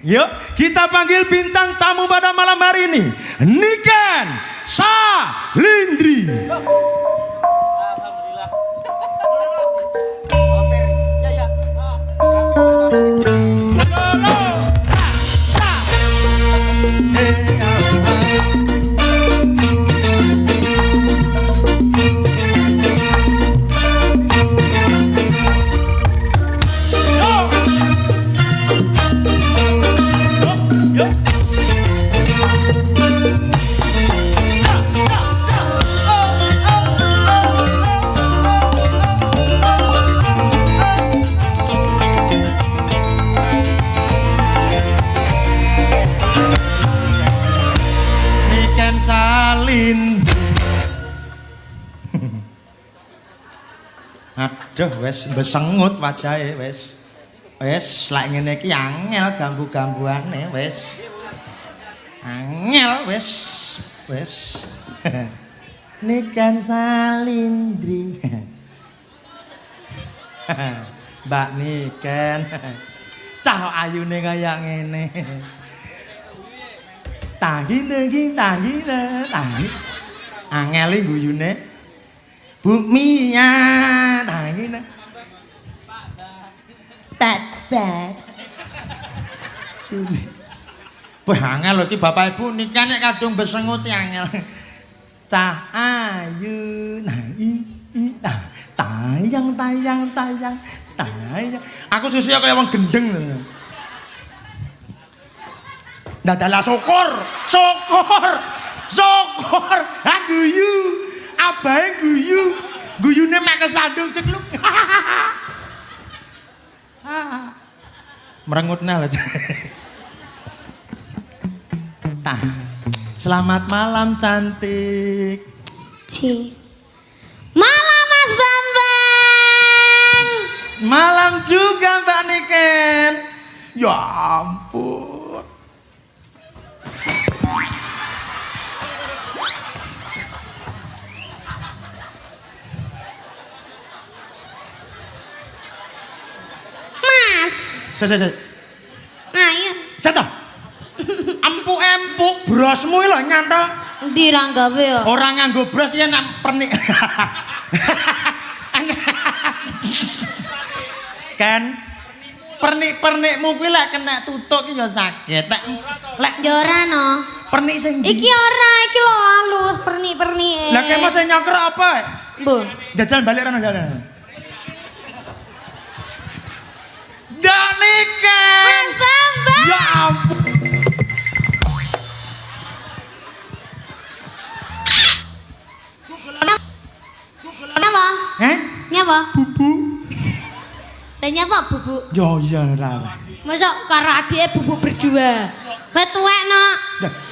Yuk kita panggil bintang tamu pada malam hari ini, Niken Salindri. Aduh wes besengut wajahe wes. Wes lek ngene iki angel gambu-gambuane wes. Angel wes. Wes. Niken Salindri. Mbak Niken. Cah ayune kaya ngene. Tanggine. Angel iki guyune. Bumia tangine. Bat. Wah angel lho iki Bapak Ibu nikah nek kadung besengut angel. Cah ayu tayang. Aku susu kaya wong gendeng lho. Ndadalah syukur. Ha guyu. Abahe guyune mek kesandung cekluk. Merengutna lho. Tah. Selamat malam cantik. Malam Mas Bambang. Malam juga Mbak Niken. Ya ampun. Saya. Ayo. Satu. Empuk brosmu lho nyantol. Endi ra gawe ya? Ora nganggo bros ya nak pernik. Kan pernik-pernikmu kuwi lek kena tutuk ki ya sakit. Lek ya ora no. Pernik sing iki ora, iki lho halus pernik-pernike. Lah kemo sing nyongkrok apa? Mbok. Jajal balik rono jalan. Niken. Mas Bambang. Ya ampun. Nyapa? Nyapa? Bubu. Lah nyapa bubu? Yo iya ora. Masa karo adike bubu berdua. Wes tuwek no.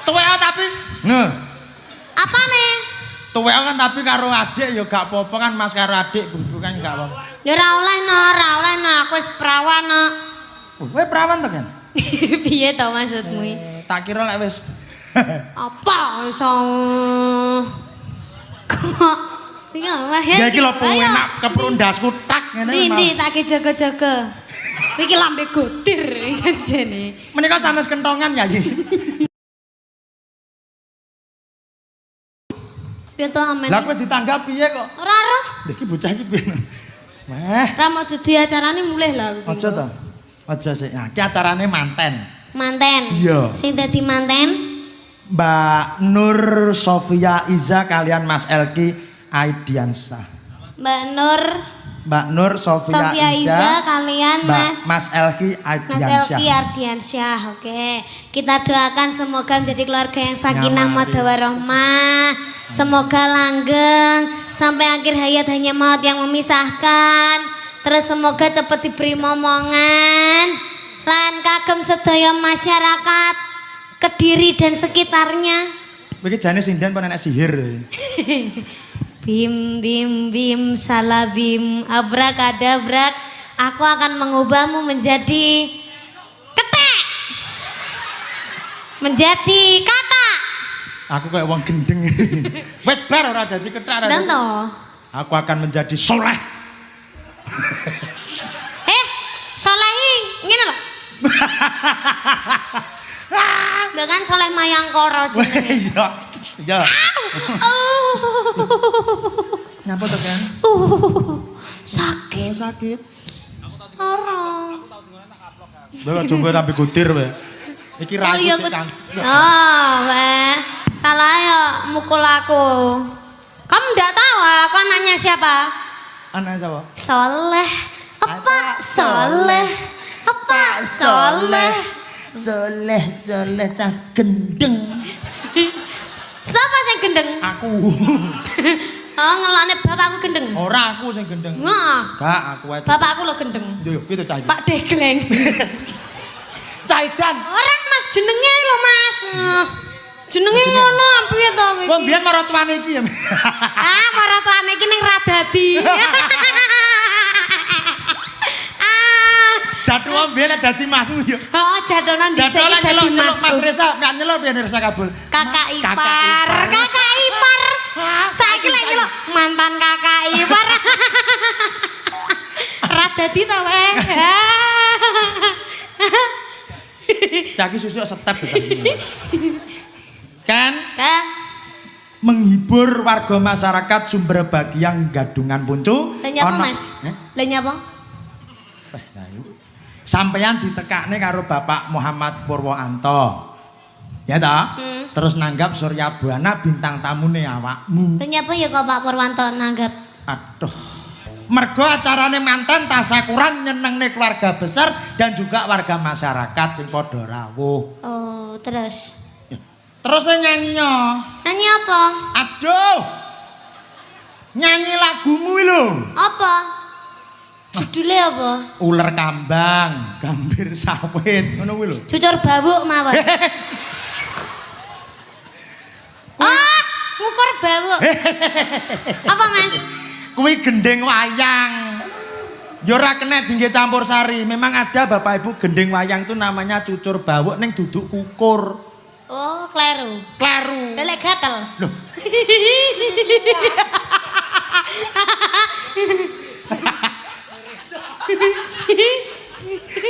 Tuwek tapi. Nah. Apane? Tuwek kan tapi karo adik ya gak apa-apa kan Mas karo adik bubu kan gak apa-apa. Ya ora oleh no, aku wis perawan no. Kowe perawan to kan? Piye to maksudmu? Tak kira lek wis. Apa iso? Kok iya wah ya. Ya iki lho enak keprundasku tak ngene. Ndi tak jaga-jaga. Iki lambe gotir jane. Menika sanes kentongan ya iki. Piye to amen? Lah kowe ditanggapi piye kok? Ora roh. Lha iki bocah iki piye? Wah. Ra mau dadi acarane mulih lah aku. Aja to. Aja sik. Nah, iki acarane manten. Manten. Iya. Sing dadi manten Mbak Nur Sofia Iza kalian Mas Elki Aidiansyah. Mbak Nur Sofia Iza kalian Mas Elki Aidiansyah. Mas Elki Ardiansyah. Oke. Kita doakan semoga menjadi keluarga yang sakinah mawaddah warahmah. Semoga langgeng sampai akhir hayat, hanya maut yang memisahkan. Terus semoga cepat diberi momongan. Lan kagem sedaya masyarakat Kediri dan sekitarnya. Iki jane sindan apa nenek sihir. Bim salabim abrakadabrak. Aku akan mengubahmu menjadi ketek. Menjadi kata. Aku kayak wong gendeng. Wes bar ora dadi ketek. Dan to. Aku akan menjadi soleh. Solehi ngene lho. Lho kan Soleh Mayangkara jenenge. Iya. Iya. Nyapa to, Kan? Sakit. Oh, sakit. Ora. Bawa coba rambe godir wae. Iki ra aku Kang. Oh, weh. Salah ya mukul aku. Kamu enggak tahu aku anaknya siapa? Anak siapa? Soleh. Apa Soleh? Apa Soleh? Soleh cah gendeng. Siapa sing gendeng? Aku. Oh, ngelane bapakku gendeng. Ora aku sing gendeng. Heeh. Gak aku wae. Bapakku lo gendeng. Yo piye cah iki? Pak Degleng. Caidan. Orang Mas jenenge lho Mas. Jenenge ngono piye to iki? Wong biyen maratuane iki ya. Ah, maratuane iki ning Radadi. Jatuh wong biyen dadi masmu yo. Heeh, jatonan dhisik Jatuh dadi nyelok Mas. Mas Resa, nek nyelok piye Resa kabul. Kakak ipar. Kakak ipar. Saiki lek nyelok mantan kakak ipar. Radadi ta wae. Caki susu setep Kan menghibur warga masyarakat Sumber Bagian Gadungan Puncu. Lah nyapa Mas? Lah nyapa? Sampeyan ditekakne karo Bapak Muhammad Purwoanto. Ya ta? Terus nanggap Surya Buana bintang tamune awakmu. Lah nyapa ya kok Pak Purwanto nanggap? Aduh. Mergo acarane manten tasakuran nyenengne keluarga besar dan juga warga masyarakat sing padha rawuh. Oh, terus. Terus nyanyi yo. Nyanyi apa? Aduh. Nyanyi lagumu lho. Apa? Judule apa? Uler kambang, gambir sawit, ngono kuwi lho. Cucur bawuk mawon. Ah, ngukur bawuk. Apa Mas? Kuwi gendeng wayang. Ya ora kena dingge campur sari. Memang ada Bapak Ibu gendeng wayang itu namanya cucur bawuk ning duduk ukur. Oh, kleru. Kleru. Lelek gatel. Loh.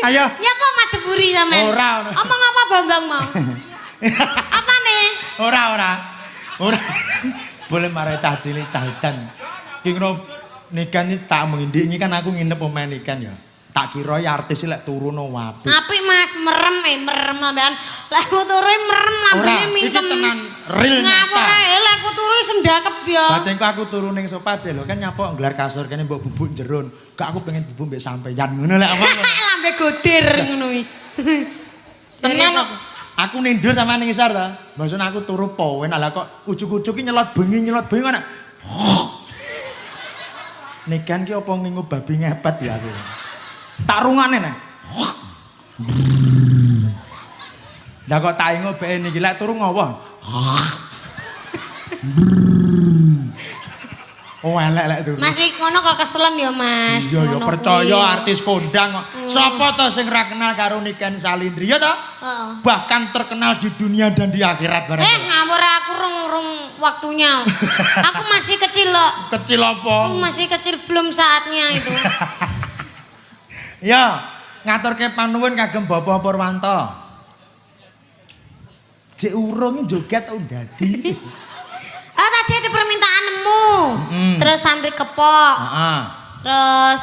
Ayo. Nyapa madeburi sampean? Ora. Omong apa Bambang mau? Apa nih? Ora. Boleh marah cah cilik cah ikan. Ki ngono nikan iki tak mengindik iki kan aku nginep pemain ikan ya. Tak kira ya artis lek turuno wapi. Apik Mas, merem sampean. Lek aku turu merem lambene mingkem. Iki tenan real nyata. Ngapur ae lek aku turu sendakep ya. Batengku aku turu ning sofa deh lho kan nyapok nggelar kasur kene mbok bubuk jeron. Gak aku pengen bubuk mbek sampeyan ngono lek apa. Lambe godir ngono iki. Tenan aku nindur sama ning isar ta. Maksudnya aku turu powen ala kok ujug-ujug ki nyelot bengi ana. Nikan ki apa ngingu babi ngepet ya aku. Tak rungane nek. Lah kok tak ingo beke niki lek turu ngowo. Oh elek lek turu. Mas iki ngono kok keselen ya Mas. Iya ya percaya artis kondang kok. Sapa to sing ra kenal karo Niken Salindri ya to? Heeh. Bahkan terkenal di dunia dan di akhirat bareng. Ngawur aku rung waktunya. Aku masih kecil loh. Kecil apa? Aku masih kecil belum saatnya itu. Ya, ngaturke panuwun kagem Bapak Purwanto. Jek urung joget ndadi. Tadi ada permintaanmu. Terus santri kepok. Heeh. Terus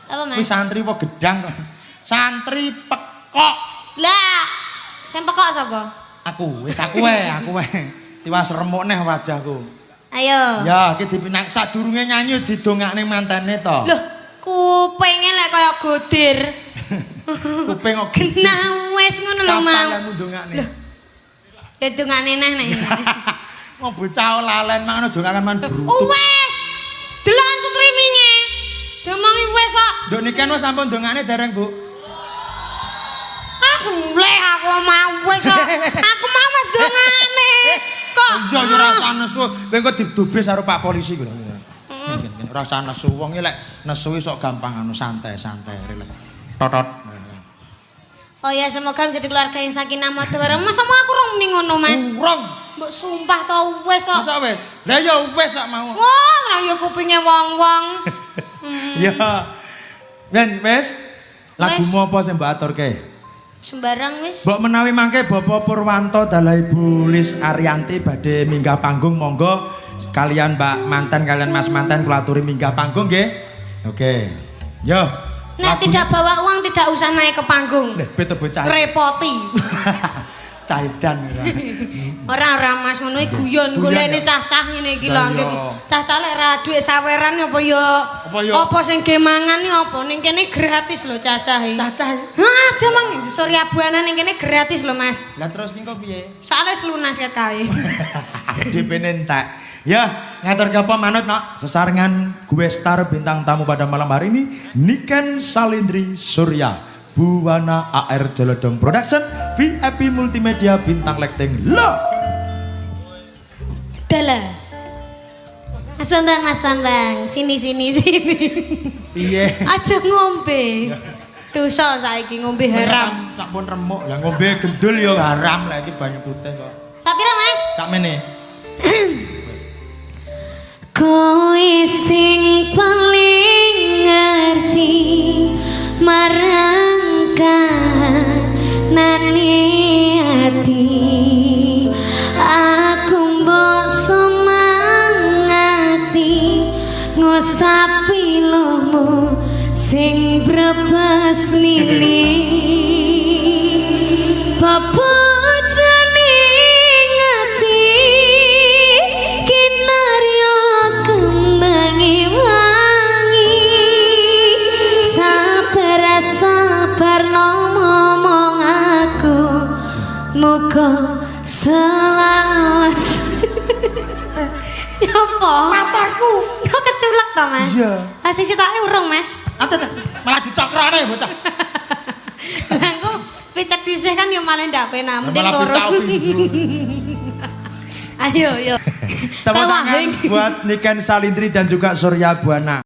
apa Mas? Kuwi santri apa gedang kok? Santri pekok. Lah, sing pekok sapa? Aku, wis aku wae. Tiwas remuk neh wajahku. Ayo. Ya, iki dipinak sadurunge nyanyi didongakne mantene to. Loh, kupinge lek kaya godir. Kuping kok Genah wis ngono lho mau. Kapan kamu dongakne? Loh. Ya dongane neh nek. Mau bocah lalen mangono dongakan man brutu. Wes. Delok streaminge. Domongi wes kok. Nduk niken wis sampun dongakne dereng, Bu? Sembleh aku mau wes kok. Aku mau wes dongane. Kok. Iya ya rasa nesu. Kowe kok didobes karo Pak Polisi kuwi. Rasa nesu wong iki lek nesu sok gampang anu santai-santai rileks. Totot. Oh ya semoga menjadi keluarga yang sakinah mawaddah warahmah. Masa mau aku rong ning ngono Mas? Urung. Mbok sumpah to wes kok. Masa wis? Lah ya wis sak mau. Wah, lah ya kupinge wong-wong. Ya. Ben wis. Lagumu apa sing mbok aturke? Sembarang wis. Mbok menawi mangke Bapak Purwanto dalah Ibu Lis Arianti badhe minggah panggung monggo kalian Mbak Mantan kalian Mas Mantan kula aturi minggah panggung nggih. Oke. Yo. Nek tidak bawa uang tidak usah naik ke panggung. Leh, betul bocah. Repoti. Cahidan. Ora Mas ngono iki guyon golekne cah-cah ngene iki lho. Cah-cah lek ra dhuwit saweran apa ya? Apa sing ge mangan iki apa ning kene gratis lho cah-cah iki. Cah-cah. Hah, ada mang di Surya Buana ning kene gratis lho Mas. Lah terus ki kok piye? Soale lunas ket kae. Dipene entek. Ya, ngatur kapa manut nak sesarengan gue star bintang tamu pada malam hari ini Niken Salindri Surya Buwana AR Jolodong Production VIP Multimedia Bintang Lekting lo. Dala. Mas Bambang, sini. Iya. Aja ngombe. Dosa saiki ngombe haram. Sampun remuk lah ngombe gendul ya haram lah iki banyu putih kok. Sapira Mas? Sakmene. Kowe sing paling ngerti marang kanane ati aku mbok semangati ngusapi lomo sing brebes lili babojane ngati kinarya kembangi wangi sabar ngomong aku muga selamat. Apa? Mataku. Kok keculek to, Mas? Iya. Lah sing sitoke urung, Mas. Ate malah dicokrane bocah. Lah engko picek dhisik kan ya malah ndak penak, mending Malah loro. bicau pinggul. Ayo, yo. Tepuk tangan buat Niken Salindri dan juga Surya Buana.